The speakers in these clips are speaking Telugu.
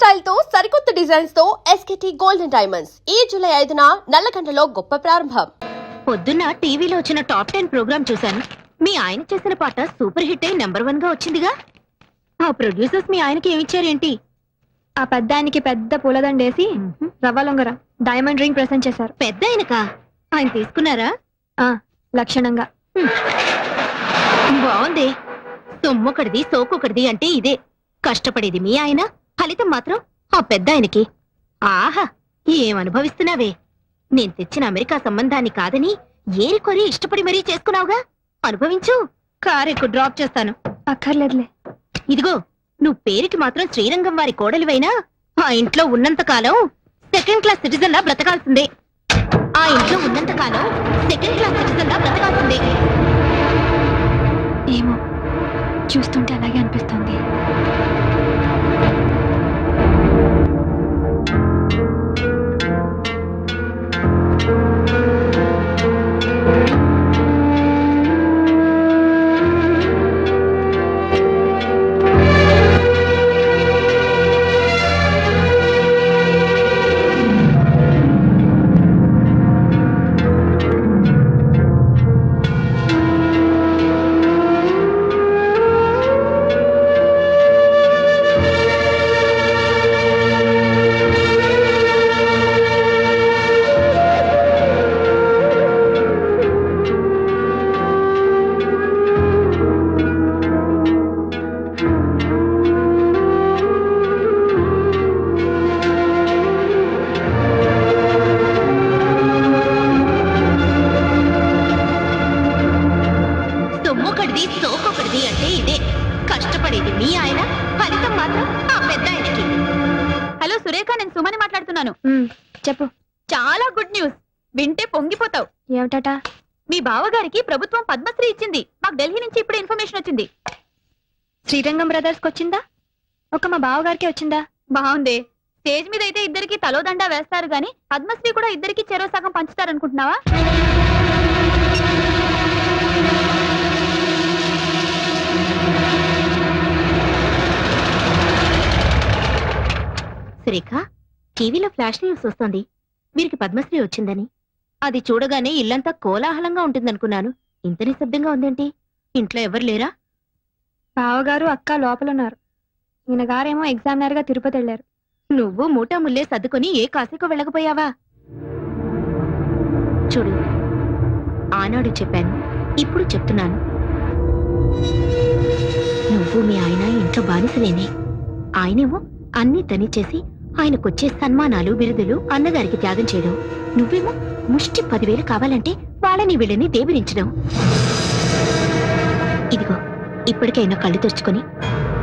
స్టైల్ తో సరికొత్త డిజైన్స్ తో ఎస్కేటీ గోల్డెన్ డైమండ్స్ ఈ జూలై 5న నల్లకండలో గొప్ప ప్రారంభం. పొద్దున్న టీవీలో వచ్చిన టాప్ 10 ప్రోగ్రామ్ చూశాను. మీ ఆయన చేసిన పాట సూపర్ హిట్ అయి నెంబర్ 1 గా వచ్చిందిగా. ఆ ప్రొడ్యూసర్స్ మీ ఆయనకి ఏమిచ్చారేంటి? ఆ పెద్ద ఆయనకి పెద్ద పూలదండేసి రవ్వ లొంగర డైమండ్ రింగ్ ప్రెసెంట్ చేశారు. పెద్ద ఆయనకా? ఆయన తీసుకున్నారా? లక్షణంగా. బాగుంది. సొమ్మొకటిది సోకొకటిది అంటే ఇదే. కష్టపడేది మీ ఆయన, ఫలితం మాత్రం ఆ పెద్ద ఆయనకి. ఆహా, ఏమనుభవిస్తున్నావే. నేను తెచ్చిన అమెరికా సంబంధాన్ని కాదని ఏరికొరి ఇష్టపడి మరీ చేసుకున్నావుగా. అనుభవించు. కారెక్కు డ్రాప్ చేస్తాను. అక్కర్లేదులే. ఇదిగో, నువ్వు పేరుకి మాత్రం శ్రీరంగం వారి కోడలివైనా ఆ ఇంట్లో ఉన్నంతకాలం సెకండ్ క్లాస్ సిటిజన్ లా బ్రతకాల్సిందే. ఆ ఇంట్లో ఉన్నంతకాలం సెకండ్ క్లాస్ సిటిజన్ లా బ్రతకాల్సిందే. ఏమో, చూస్తుంటే అలాగే అనిపిస్తుంది. సోకొకటిది అంటే ఇదే. కష్టపడేది మీ ఆయన, ఫలితం మాత్రం ఆ పెద్ద ఆయనకి. హలో సురేఖ, నేను సుమని మాట్లాడుతున్నాను. చెప్పు. చాలా గుడ్ న్యూస్. వింటే పొంగిపోతావు. ఏమిటట? మీ బావగారికి ప్రభుత్వం పద్మశ్రీ ఇచ్చింది. మాకు ఢిల్లీ నుంచి ఇప్పుడే ఇన్ఫర్మేషన్ వచ్చింది. శ్రీరంగం బ్రదర్స్ కి వచ్చిందా? ఒక మా బావగారికి వచ్చిందా? బాగుంది. స్టేజ్ మీద అయితే ఇద్దరికి తలోదండా వేస్తారు గాని పద్మశ్రీ కూడా ఇద్దరికి చెరో సగం పంచుతారనుకుంటున్నావా? సురేఖ, టీవీలో ఫ్లాష్ న్యూస్ వస్తోంది. వీరికి పద్మశ్రీ వచ్చిందని. అది చూడగానే ఇల్లంతా కోలాహలంగా ఉంటుందనుకున్నాను. ఇంత నిశ్శబ్దంగా ఉందేంటి? ఇంట్లో ఎవరు లేరా? బావగారు అక్క లోపలున్నారు. ఈయన గారేమో ఎగ్జామినర్ గా తిరుపతి వెళ్లారు. నువ్వు మూటా ముల్లే సర్దుకొని ఏ కాశీకో వెళ్ళకపోయావా? చూడు, ఆనాడు చెప్పాను, ఇప్పుడు చెప్తున్నాను. నువ్వు మీ ఆయన ఇంట్లో బానిసలేనే. ఆయనేమో అన్ని తనిచేసి ఆయనకొచ్చే సన్మానాలు బిరుదులు అన్నగారికి త్యాగం చేయడం. నువ్వేమో ముష్టి 10,000 కావాలంటే వాళ్ళని వీళ్ళని దేబిరించడం. ఇదిగో, ఇప్పటికైనా కళ్ళు తెరుచుకొని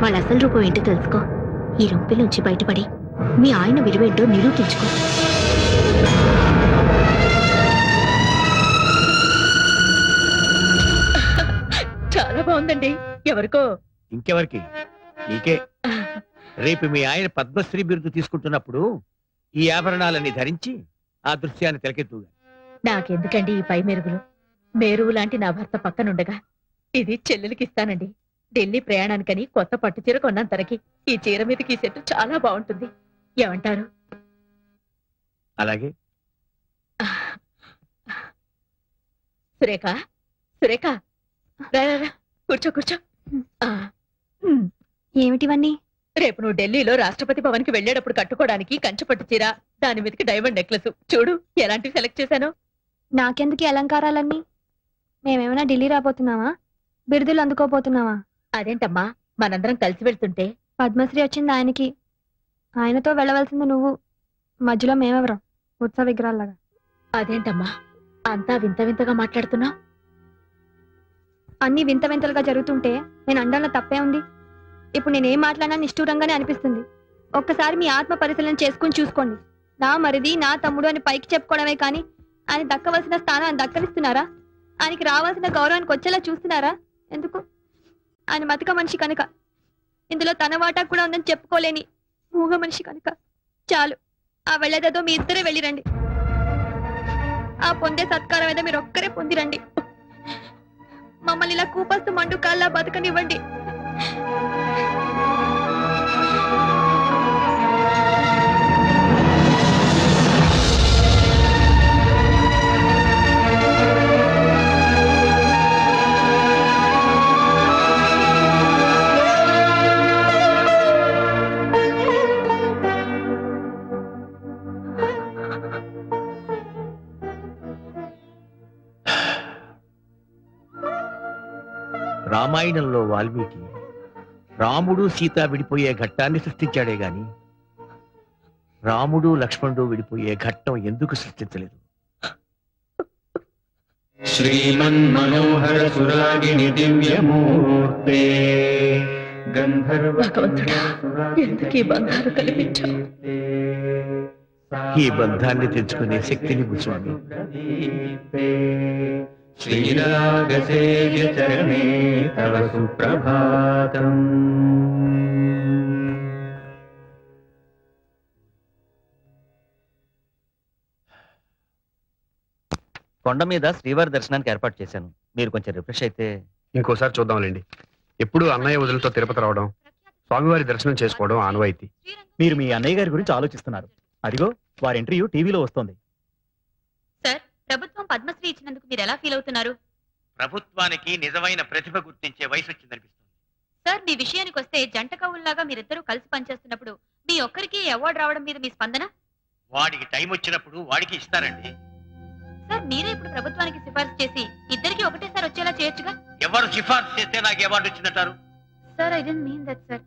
వాళ్ళ అసలు రూపం ఏంటో తెలుసుకో. ఈ రొంపిలోంచి బయటపడి మీ ఆయన విలువేంటో నిరూపించుకో. చాలా బాగుందండి. ఎవరికో? ఇంకెవరికి? నీకే. రేపు మీ ఆయన పద్మశ్రీ బిరుదు తీసుకుంటున్నప్పుడు ఈ ఆభరణాలన్నీ ధరించి ఆ దృశ్యాన్ని తెలకెత్తుగా. నాకెందుకండి ఈ పై మెరుగులు? మేరువు లాంటి నా భర్త పక్కనుండగా ఇది చెల్లెలికి ఇస్తానండి. ఢిల్లీ ప్రయాణానికని కొత్త పట్టు చీర కొన్నాను తనకి. ఈ చీర మీదకి ఈ సెట్టు చాలా బాగుంటుంది. ఏమంటారు? అలాగే. సురేఖ, సురేఖ, రా, కూర్చో కూర్చో. ఏమిటివన్నీ? రేపు నువ్వు ఢిల్లీలో రాష్ట్రపతి భవన్ కి వెళ్లేటప్పుడు కట్టుకోవడానికి కంచుపట్టు చీర, దాని మీదకి డైమండ్ నెక్లెస్. చూడు ఎలాంటివి సెలెక్ట్ చేశాను. నాకెందుకు ఈ అలంకారాలన్నీ? మేమేమైనా ఢిల్లీ రాబోతున్నావా? బిరుదులు అందుకోపోతున్నావా? అదేంటమ్మా, మనందరం కలిసి వెళ్తుంటే. పద్మశ్రీ వచ్చింది ఆయనకి. ఆయనతో వెళ్ళవలసింది నువ్వు. మధ్యలో మేమెవరం? ఉత్సవ విగ్రహాల్లాగా. అదేంటమ్మా అంతా వింత వింతగా మాట్లాడుతున్నా? అన్ని వింత వింతలుగా జరుగుతుంటే నేను అండంలో తప్పే ఉంది. ఇప్పుడు నేనేం మాట్లాడినా నిష్ఠూరంగానే అనిపిస్తుంది. ఒక్కసారి మీ ఆత్మ పరిశీలన చేసుకుని చూసుకోండి. నా మరిది, నా తమ్ముడు అని పైకి చెప్పుకోవడమే కానీ ఆయన దక్కవలసిన స్థానాన్ని దక్కరిస్తున్నారా? ఆయనకి రావాల్సిన గౌరవానికి వచ్చేలా చూస్తున్నారా? ఎందుకు? ఆయన మతిక మనిషి కనుక. ఇందులో తన వాటా కూడా ఉందని చెప్పుకోలేని మూగ మనిషి కనుక. చాలు, ఆ వెళ్ళేదేదో మీ ఇద్దరే వెళ్ళిరండి. ఆ పొందే సత్కారం ఏదో మీరు ఒక్కరే పొందిరండి. మమ్మల్ని ఇలా కూపస్తు మండు కాల్లా బతకనివ్వండి. రామాయణంలో వాల్మీకి రాముడు సీత విడిపోయే ఘట్టాన్ని సృష్టించాడే గాని రాముడు లక్ష్మణుడు విడిపోయే ఘట్టం ఎందుకు సృష్టించలేదు? శ్రీమన్మనోహర సురాగిణి దివ్యమూర్తే భగవంతుడా, ఎందుకు ఈ బంధాలు కల్పించావు? ఈ బంధాన్ని తెచ్చుకునే శక్తిని స్వామి. శ్రీరాగసేవ్య చరణే తవ సుప్రభాతం. కొండ మీద శ్రీవారి దర్శనానికి ఏర్పాటు చేశాను. మీరు కొంచెం రిఫ్రెష్ అయితే. ఇంకోసారి చూద్దాంలేండి. ఎప్పుడు అన్నయ్య వదులతో తిరుపతి రావడం, స్వామివారి దర్శనం చేసుకోవడం ఆనవాయితీ. మీరు మీ అన్నయ్య గారి గురించి ఆలోచిస్తున్నారు. అదిగో వారి ఇంటర్వ్యూ టీవీలో వస్తోంది. సార్, ప్రభుత్వం పద్మశ్రీ ఇచ్చినందుకు మీరు ఎలా ఫీల్ అవుతున్నారు? ప్రభుత్వానికి నిజమైన ప్రతిభ గుర్తించే వయసు వచ్చిందనిపిస్తుంది. సార్, మీ విషయానికి వస్తే జంట కవుల్లాగా మీరిద్దరూ కలిసి పనిచేస్తున్నప్పుడు మీ ఒక్కరికి అవార్డు రావడం మీద మీ స్పందన? వాడికి టైం వచ్చినప్పుడు వాడికి ఇస్తారండి. సార్, మీరే ఇప్పుడు ప్రభుత్వానికి సిఫార్సు చేసి ఇద్దరికి ఒకటేసారి వచ్చేలా చేయొచ్చుగా? ఎవరు సిఫార్సు చేస్తే నాకు అవార్డు వచ్చిందంటారు? Sir, I don't mean that sir.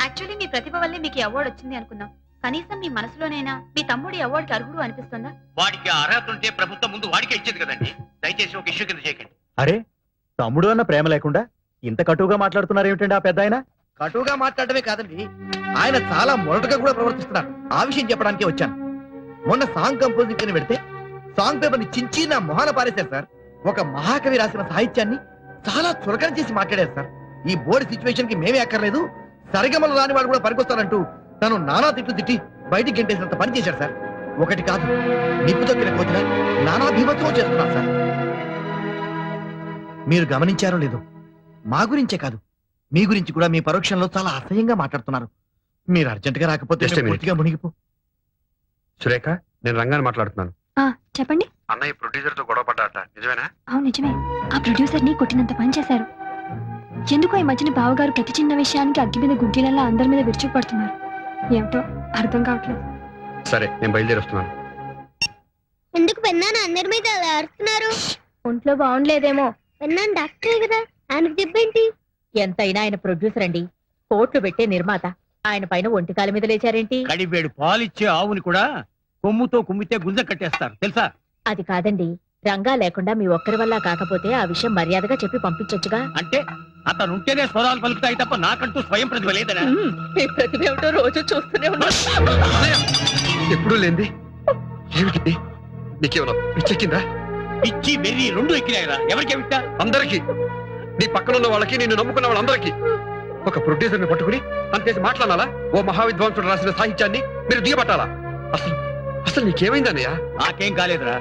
Actually మీ ప్రతిభ వల్లే మీకు అవార్డు వచ్చింది అనుకున్నాం. కనీసం మీ మనసులోనైనా మీ తమ్ముడి అవార్డుకి అర్హుడు అనిపిస్తుందా? వాడికి అర్హత ఉంటే ప్రభుత్వం ముందు వాడికే ఇచ్చేది కదండి. దయచేసి ఒక ఇష్యూ కింద చేయకండి. అరే, తమ్ముడు అన్న ప్రేమ లేకుండా ఇంత కటువుగా మాట్లాడుతున్నారు ఏమిటండి ఆ పెద్ద ఆయన? కటువుగా మాట్లాడమే కాదండి, ఆయన చాలా మొరటుగా కూడా ప్రవర్తిస్తున్నారు. ఆ విషయం చెప్పడానికే వచ్చాను. మొన్న సాంగ్ కంపోజింగ్ కింద పెడితే సాంగ్ పేపర్ ని చించి నా మొహాన పారేశారు సార్. ఒక మహాకవి రాసిన సాహిత్యాన్ని చాలా చులకన చేసి మాట్లాడారు సార్. ఈ బోర్డు సిచ్యువేషన్ కి మేమే అక్కర్లేదు, సరిగమలు రాని వాళ్ళు కూడా పనికొస్తారంటూ తను నానా తిట్లు తిట్టి బయటికి గెంటేసినంత పని చేశారు సార్. ఒకటి కాదు, నిప్పు తొక్కిన కోతిగా నానా భీమత్వం చేస్తున్నారు సార్. మీరు గమనించారో లేదో, మా గురించే కాదు మీ గురించి కూడా మీ పరోక్షంలో చాలా అసహ్యంగా మాట్లాడుతున్నారు. మీరు అర్జెంట్ గా రాకపోతే Just a minute. పూర్తిగా మునిగిపో. సురేఖ, నేను రంగాన్ని మాట్లాడుతున్నాను. చెప్పండి. అన్నయ్య ప్రొడ్యూసర్ తో గొడవ పడ్డాట, నిజమేనా? అవును, నిజమే. ఆ ప్రొడ్యూసర్ ని కొట్టినంత పని చేశారు. ఎందుకో ఈ మధ్యన బావగారు ప్రతి చిన్న విషయానికి అగ్గి మీద గుడ్డీలలా అందరి మీద విరుచుకుపడుతున్నారు. ఏమిటో అర్థం కావట్లేదు. సరే, నేను బయలుదేరి వస్తున్నాను. ఎందుకు పెన్నాను అందరి మీద అలా అరుస్తున్నారు? ఒంట్లో బాగుండలేదేమో. పెన్నాను డాక్టరే కదా, ఆయనకు చెప్పేంటి? ఎంతైనా ఆయన ప్రొడ్యూసర్ అండి, కోట్లు పెట్టే నిర్మాత. ఆయన పైన ఒంటికాల మీద లేచారేంటి? కడివేడు పాలిచ్చే ఆవుని కూడా కొమ్ముతో కుమ్మితే గుంజ కట్టేస్తారు తెలుసా? అది కాదండి, రంగా లేకుండా మీ ఒక్కరి వల్ల కాకపోతే ఆ విషయం మర్యాదగా చెప్పి పంపించొచ్చుగా. అంటే అతను ఉంటేనే స్వరాలు పలుకుతాయి తప్ప నాకంటూ స్వయం ప్రతిభ లేదనా? మీ ప్రతిభ ఏమిటో రోజు చూస్తూనే ఉన్నా. ఎప్పుడూ లేంది ఏమిటి? నీకేమన్నా పిచ్చెక్కిందా? ఇచ్చి వెర్రి రెండు ఎక్కినాయిరా. ఎవరికి విట్టా? అందరికి, నీ పక్కనున్న వాళ్ళకి, నిన్ను నమ్ముకున్న వాళ్ళందరికీ. ఒక ప్రొడ్యూసర్ ని పట్టుకుని అంతేసి మాట్లాడాలా? ఓ మహావిద్వాంసుడు రాసిన సాహిత్యాన్ని మీరు దిగబట్టాలా? అసలు అసలు నీకేమైందన్నయ్య? నాకేం కాలేదురా.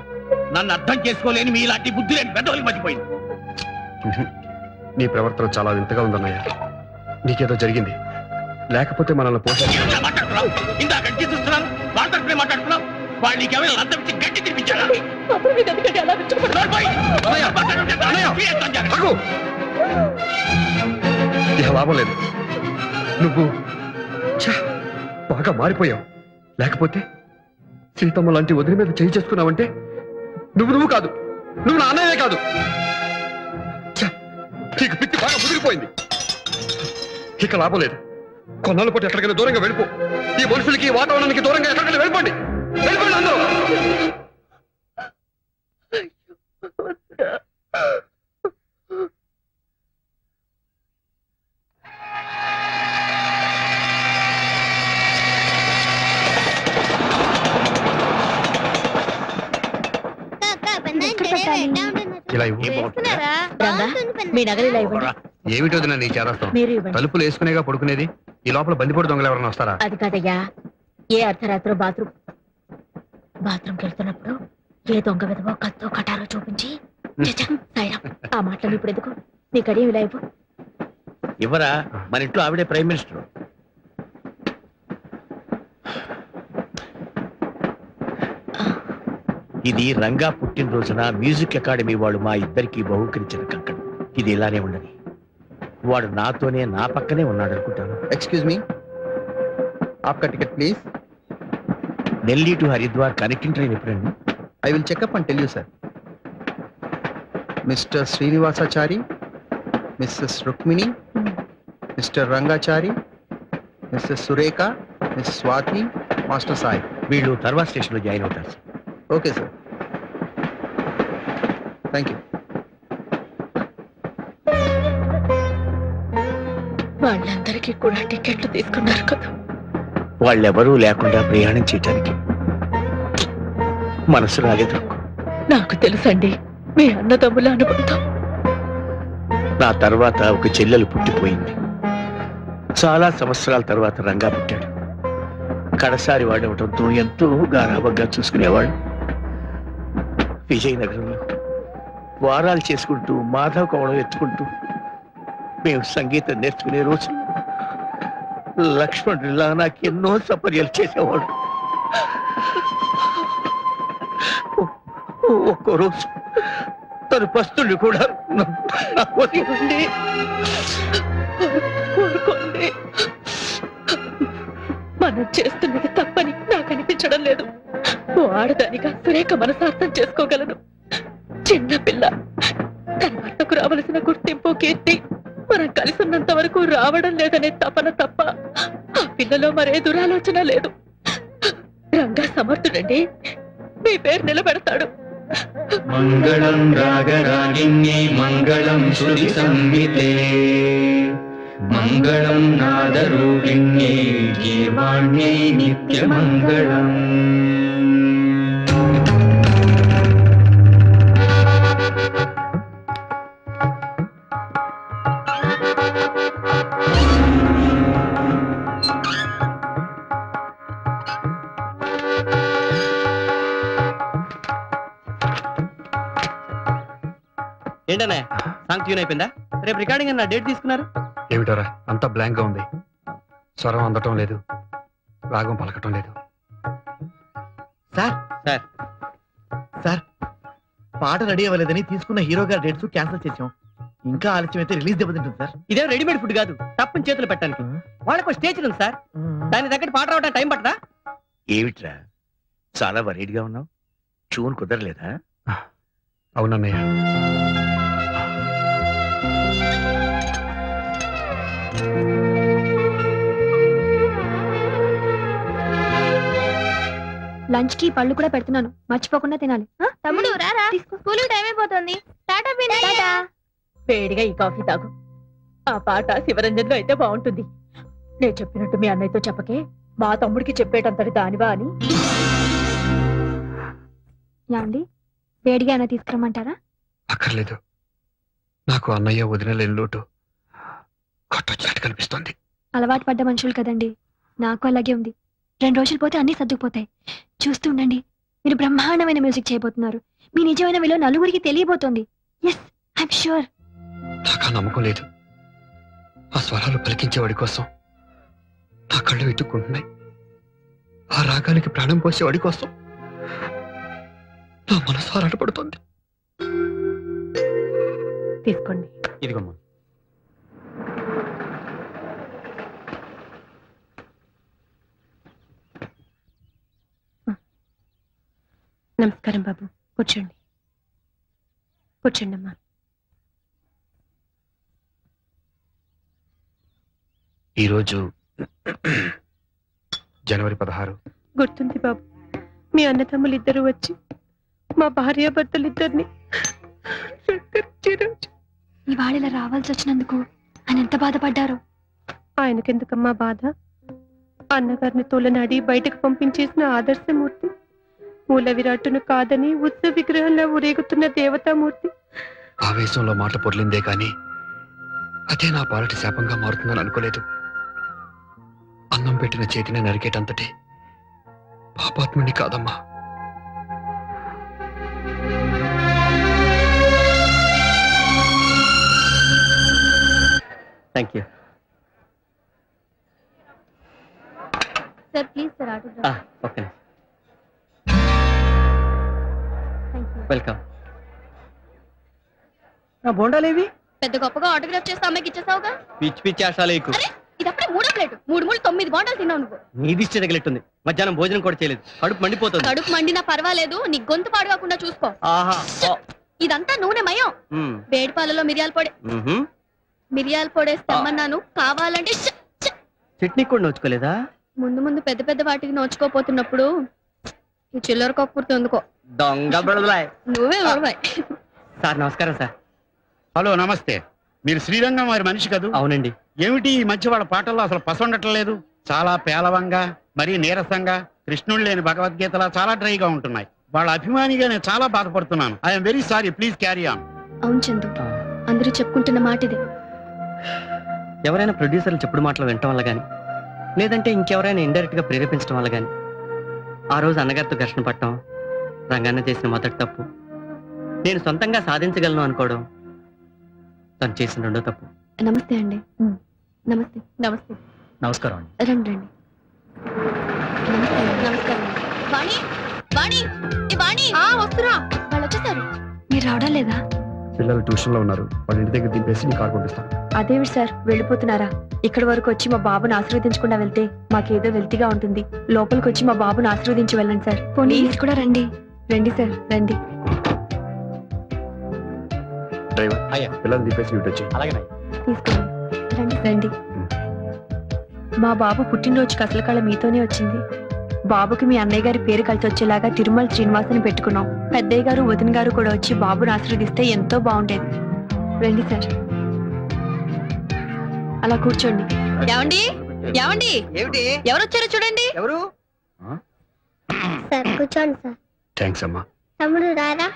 నన్ను అర్థం చేసుకోలేని మీ ఇలాంటి బుద్ధి లేని పెద్దోళ్ళకి మర్చిపోయింది. నీ ప్రవర్తన చాలా వింతగా ఉందన్నయ్య. నీకేదో జరిగింది, లేకపోతే మనల్ని మాట్లాడుతున్నావు. ఇందాక గట్టి చూస్తున్నాను, వాళ్ళతో మాట్లాడుతున్నావు. వాళ్ళు నీకేమైనా లంచం ఇచ్చి గట్టి తినిపించారా? ఇక లాభం లేదు. నువ్వు ఛ, బాగా మారిపోయావు. లేకపోతే సీతమ్మ లాంటి వదిలి మీద చేయి చేసుకున్నావంటే నువ్వు కాదు, నువ్వు నా అన్నయ్యే కాదు. ఛ, నీకు పిచ్చి బాగా ముదిరిపోయింది. ఇక లాభం లేదు. కొన్నాళ్ళ పాటు ఎక్కడికైనా దూరంగా వెళ్ళిపో. ఈ మనుషులకి, ఈ వాతావరణానికి దూరంగా ఎక్కడికైనా వెళ్ళిపోండి. వెళ్ళిపోండి అందరూ. ఇలా ఇవ్వు. వేస్తున్నారా? రంగా, బాగుంటుంది పెన్నా. మీ నగలు ఇలా ఇవ్వండి. ఏమిటో నీ చేరస్తాం. మీరు ఇవ్వండి. తలుపులు వేసుకునేగా పడుకునేది. ఈ లోపల బందిపోటు దొంగలు ఎవరైనా వస్తారా? అది కాదయ్యా, ఏ అర్ధరాత్రో బాత్రూమ్కి వెళ్తున్నప్పుడు ఏ దొంగ విధవో కత్తో కటారో చూపించి చచ్చ, సాయిరాం, ఆ మాటలు ఇప్పుడు ఎందుకు? నీ కడియం ఇలా ఇవ్వు. ఇవ్వరా, మన ఇంట్లో ఆవిడే ప్రైమ్ మినిస్టర్. ఇది రంగా పుట్టినరోజున మ్యూజిక్ అకాడమీ వాళ్ళు మా ఇద్దరికి బహుకరించిన కంకణం. ఇది ఇలానే ఉండని. వాడు నాతోనే నా పక్కనే ఉన్నాడు అనుకుంటాను. ఎక్స్క్యూజ్ మీ, ఆప్కా ticket please. Delhi to Haridwar connecting train ఎప్పుడండి? I will checkup and tell you sir. Mister Srinivasachari, Mrs Rukmini, mister Rangachari, Mrs Surekha, miss Swathi, master Sai. వీళ్ళు తర్వాత స్టేషన్ లో జాయిన్ అవుతారు సార్. Okay sir, thank you. వాళ్ళందరికీ కూడా టికెట్లు తీసుకున్నారు కదా. వాళ్ళెవరూ లేకుండా ప్రయాణం చేయటానికి మనసు రాలేదు. నాకు తెలుసండి మీ అన్నదమ్ముల అనుబంధం. నా తర్వాత ఒక చెల్లెలు పుట్టిపోయింది. చాలా సంవత్సరాల తర్వాత రంగా పుట్టాడు. కడసారి వాడవటంతో ఎంతో గారాబంగా చూసుకునేవాడు. విజయనగరంలో వారాలు చేసుకుంటూ మాధవ కోవడం ఎత్తుకుంటూ మేము సంగీతం నేర్చుకునే రోజు లక్ష్మణుడిలా నాకు ఎన్నో సపర్యలు చేసేవాడు. ఒక్కో రోజు తను పస్తుల్ని కూడా నా కోసం మనం చేస్తున్నది తప్పని నాకు అనిపించడం లేదు. ఓ ఆడదానిగా సురేఖ మనసార్థం చేసుకోగలను. చిన్న పిల్ల తన భర్తకు రావలసిన గుర్తింపు కీర్తి మనం కలిసి ఉన్నంత వరకు రావడం లేదనే తపన తప్ప ఆ పిల్లలో మరే దురాలోచన లేదు. రంగా సమర్థుడండి, మీ పేరు నిలబెడతాడు. మంగళం రాగరాగిణ్యే మంగళం శృతి సంహితే మంగళం నాదరూపిణ్యే గీర్వాణ్యై నిత్యమంగళం. ఏంటనే సాంగ్ ట్యూన్ అయిపోయిందా? రేపు రికార్డింగ్ అన్న డేట్ తీసుకున్నారు? ఏమిటారా అంతా బ్లాంక్ గా ఉంది. స్వరం అందటం లేదు, రాగం పలకటం లేదు. సార్ సార్ సార్ పాట రెడీ అవ్వలేదని తీసుకున్న హీరో గారి డేట్స్ క్యాన్సిల్ చేసాం. ఇంకా ఆలస్యం అయితే రిలీజ్ దెబ్బతింటుంది సార్. ఇదే రెడీమేడ్ ఫుడ్ కాదు, తప్పని చేతులు పెట్టడానికి. వాళ్ళకు స్టేజ్ ఉంది సార్, దాని దగ్గర పాట రావడానికి టైం పట్టదా? ఏమిట్రా చాలా వరీడ్గా ఉన్నావు? ట్యూన్ కుదరలేదా? అవునన్నయ్య, లంచ్ కి పళ్ళు కూడా పెడుతున్నాను, మర్చిపోకుండా తినాలి. తమ్ముడు రారా, స్కూల్ టైం అయిపోతుంది. టాటా పిన్ని. వేడిగా ఈ కాఫీ తాగు. ఆ పాట శివరంజన్లో అయితే బాగుంటుంది. నేను చెప్పినట్టు మీ అన్నయ్యతో చెప్పకే, మా తమ్ముడికి చెప్పేటంతటి దానివా అని. యాండి వేడిగా అయినా తీసుకురమ్మంటారా? అక్కర్లేదు. నాకు అన్నయ్య వదిన లేని లోటు కొట్టొచ్చినట్టు కనిపిస్తోంది. అలవాటు పడ్డ మనుషులు కదండి, నాకు అలాగే ఉంది. 2 రోజులు పోతే అన్ని సర్దుకుపోతాయి. చూస్తూ ఉండండి, మీరు బ్రహ్మాండమైన మ్యూజిక్ చేయబోతున్నారు. మీ నిజమైన విలువ నలుగురికి తెలియబోతోంది. Yes, I'm sure. నాకు ఆ నమ్మకం లేదు. ఆ స్వరాలు పలికించేవాడి కోసం నా కళ్ళు వెతుక్కుంటున్నాయి. ఆ రాగానికి ప్రాణం పోసేవాడి కోసం నా మనసు ఆరాటపడుతోంది. తీసుకోండి. ఇదిగమ్మా. నమస్కారం బాబు, కూర్చోండి. కూర్చోండి అమ్మా. ఈరోజు జనవరి 16. గుర్తుంది బాబు, మీ అన్నదమ్ములు ఇద్దరు వచ్చి మా భార్యాభర్తలిద్దరిని ఇవాళ ఇలా రావాల్సి వచ్చినందుకు ఆయన ఎంత బాధపడ్డారు. ఆయనకెందుకమ్మా బాధ? అన్నగారిని తోలనాడి బయటకు పంపించేసిన ఆదర్శమూర్తి, మూల విరాట్టును కాదని ఉత్సవ విగ్రహంలో ఊరేగుతున్న దేవతామూర్తి. ఆవేశంలో మాట పొర్లిందే కాని అదే నా పాలటి శాపంగా మారుతుందని అనుకోలేదు. అన్నం పెట్టిన చేతిని నరికేటంతటి పాపాత్ముని కాదమ్మా. Thank you sir, please sir, autograph. Okay, welcome. నా బోండాలేవి? పెద్ద గొప్పగా ఆటోగ్రాఫ్ చేస్తే అమ్మాయికి ఇచ్చేసావుగా. పిచ్చి పిచ్చి ఆశాలేకు. ఇది అప్పుడే 3వ ప్లేట్. 3 9 బాండాలు తిన్నావు నువ్వు. నీ దిష్టి తగిలిట్టుంది. మధ్యాహ్నం భోజనం కూడా చేయలేదు, కడుపు మండిపోతుంది. కడుపు మండినా పర్వాలేదు, నీ గొంతు పాడుకోకుండా చూసుకో. ఆహా. ఇదంతా నూనె మయం. వేడి పాలలో మిరియాల పొడి. మిరియాల పొడేసి తెమ్మన్నాను, కావాలంటే చట్నీ కూడా నోచుకోలేదా? ముందు ముందు పెద్ద పెద్ద వాటికి నోచుకోపోతున్నప్పుడు ఈ చిల్లర కక్కుర్తి ఎందుకో. దొంగ బుడదలాయ్. నువ్వే ఉడవాయి. సార్ నమస్కారం సార్. హలో నమస్తే. మీరు శ్రీరంగం వారి మనిషి కదూ? అవునండి. ఏమిటి ఈ మధ్య వాళ్ళ పాటల్లో అసలు పసండట్లేదు? చాలా పేలవంగా, మరీ నీరసంగా, కృష్ణుడు లేని భగవద్గీతలా చాలా డ్రైగా ఉంటున్నాయి. వాళ్ళ అభిమానిగా నేను చాలా బాధపడుతున్నాను. I'm very sorry, please carry on. అవును చందు, అందరూ చెప్పుకుంటున్న మాట ఇదే. ఎవరైనా ప్రొడ్యూసర్లు చెప్పుడు మాటలు వినటం వల్ల గాని, లేదంటే ఇంకెవరైనా ఇండైరెక్ట్ గా ప్రేరేపించడం వల్ల గాని, ఆ రోజు అన్నగారితో ఘర్షణ పట్టడం రంగన్న చేసిన మొదటి తప్పు. నేను సొంతంగా సాధించగలను అనుకోవడం తను చేసిన రెండో తప్పు. నమస్తే అండి. నమస్తే. నమస్తే. నమస్కారం అండి. రండి రండి. నమస్తే. నమస్కారం. వాణి, వాణి, ఏ వాణి. వస్తురా. వాళ్ళు వచ్చేసారు. మీరు రావడం లేదా? పిల్లలు ట్యూషన్ లో ఉన్నారు, వాళ్ళ ఇంటి దగ్గర దింపేసి నీ కార్ పంపిస్తాను. అదేవి సార్, వెళ్ళిపోతున్నారా? ఇక్కడి వరకు వచ్చి మా బాబుని ఆశీర్వదించకుండా వెళ్తే మాకేదో వెల్తిగా ఉంటుంది. లోపలికి వచ్చి మా బాబుని ఆశీర్వదించి వెళ్ళండి సార్. ప్లీజ్ కూడా రండి. రండి సార్, రండి. డ్రైవర్ అయ్యా. పిల్లలు దింపేసి ఇటు వచ్చి. అలాగే తీసుకోండి. రండి రండి. మా బాబు పుట్టినరోజుకి అసలు కళ మీతోనే వచ్చింది. బాబుకి మీ అన్నయ్య గారి పేరు కలిసి వచ్చేలాగా తిరుమల శ్రీనివాసుని పెట్టుకున్నాం. పెద్దయ్య గారు వదిన గారు కూడా వచ్చి బాబుని ఆశీర్వదిస్తే ఎంతో బాగుండేది. రండి సార్. అలా కూర్చోండి. ఏమండి, ఏమండి, ఏమిటి? ఎవరు వచ్చారో చూడండి. ఎవరు? సార్ కూర్చోండి సార్. థ్యాంక్స్ అమ్మా. తమ్ముడు రారా?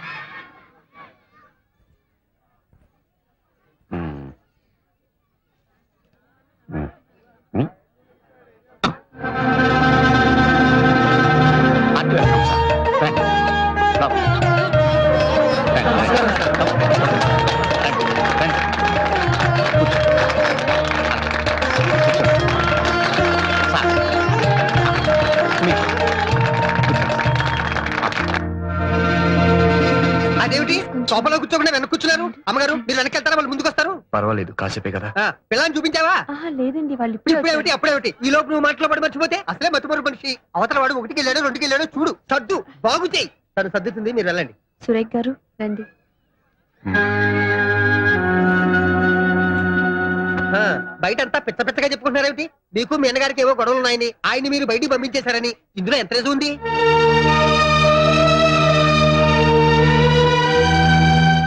అదేమిటి సోఫాలో కూర్చోకుండా వెనక్కి కూర్చున్నారు? అమ్మగారు మీరు వెనక్కి వెళ్తారా, వాళ్ళు ముందుకు వస్తారు? పర్వాలేదు, కాసేపే కదా. పిల్లని చూపించావా? లేదండి, వాళ్ళు ఇప్పుడేమిటి అప్పుడేమిటి? ఈ లోపు నువ్వు మాటలో పడి మర్చిపోతే అసలే మర్చిపోరు మనిషి. అవతల వాడు 1కి వెళ్ళాడు 2కి వెళ్ళాడు, చూడు సర్దు బాగు చేయి. తను సర్దుతుంది, మీరు వెళ్ళండి. సురేఖ్ గారు రండి. బయట అంతా పిచ్చ పిచ్చగా చెప్పుకుంటున్నారేమిటి? మీకు మీ అన్నగారికి ఏవో గొడవలు ఉన్నాయని, ఆయన్ని మీరు బయటికి పంపించేశారని. ఇందులో ఎంత రేజు ఉంది?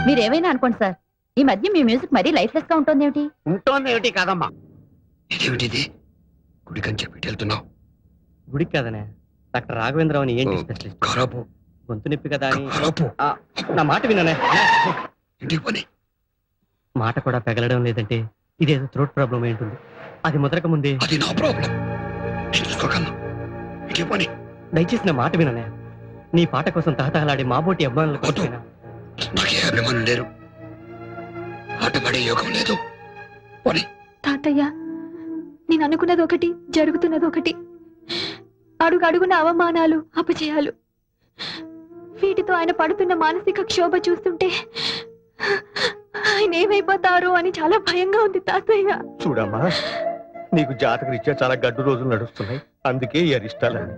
మీరేమైనా అనుకోండి సార్, ఈ మధ్య మీ మ్యూజిక్ మరీ లైఫ్లెస్ గా ఉంటుంది ఏమిటి? ఉంటోందేమిటి కాదమ్మా. ఇదేమిటిది? గుడికని చెప్పి వెళ్తున్నావు? గుడికి కదనే, డాక్టర్ రాఘవేంద్రరావు అని ఏంటి స్పెషలిస్ట్. ఖరాబు గొంతు నొప్పి కదా అని. ఖరాబు. నా మాట విననే. ఇంటికి పని. మాట కూడా పెగలడం లేదంటే ఇదేదో థ్రోట్ ప్రాబ్లం అయి ఉంటుంది. అది ముదరక ముందే. అది నా ప్రాబ్లం, నేను చూసుకోగలను. ఇంటికి పని. దయచేసి నా మాట విననే. నీ పాట కోసం తహతహలాడే మాబోటి అభిమానుల కోసం నాకే అభిమానులు లేరు, ఆటపడే యోగం లేదు. పని. తాతయ్య, నేను అనుకున్నది ఒకటి, జరుగుతున్నది ఒకటి. అడుగు అడుగున అవమానాలు, అపజయాలు. వీటితో ఆయన పడుతున్న మానసిక క్షోభ చూస్తుంటే ఆయన ఏమైపోతారో అని చాలా భయంగా ఉంది తాతయ్య. చూడమ్మా, నీకు జాతక రీత్యా చాలా గడ్డు రోజులు నడుస్తున్నాయి, అందుకే ఈ అరిష్టాలని.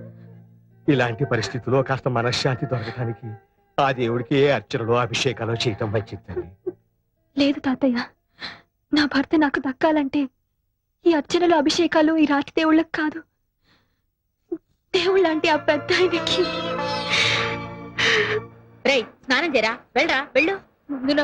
ఇలాంటి పరిస్థితుల్లో కాస్త మనశ్శాంతి దొరకడానికి ఆ దేవుడికి ఏ అర్చనలో అభిషేకాలు చేయటం మంచిది. లేదు తాతయ్య, నా భర్త నాకు దక్కాలంటే ఈ అర్చనలు, అభిషేకాలు ఈ రాతి దేవుళ్ళకి కాదు, దేవుళ్ళంటే ఆ పెద్ద ఆయనకి. రేయ్, స్నానం చేయరా, వెళ్ళరా, వెళ్ళు. ముందు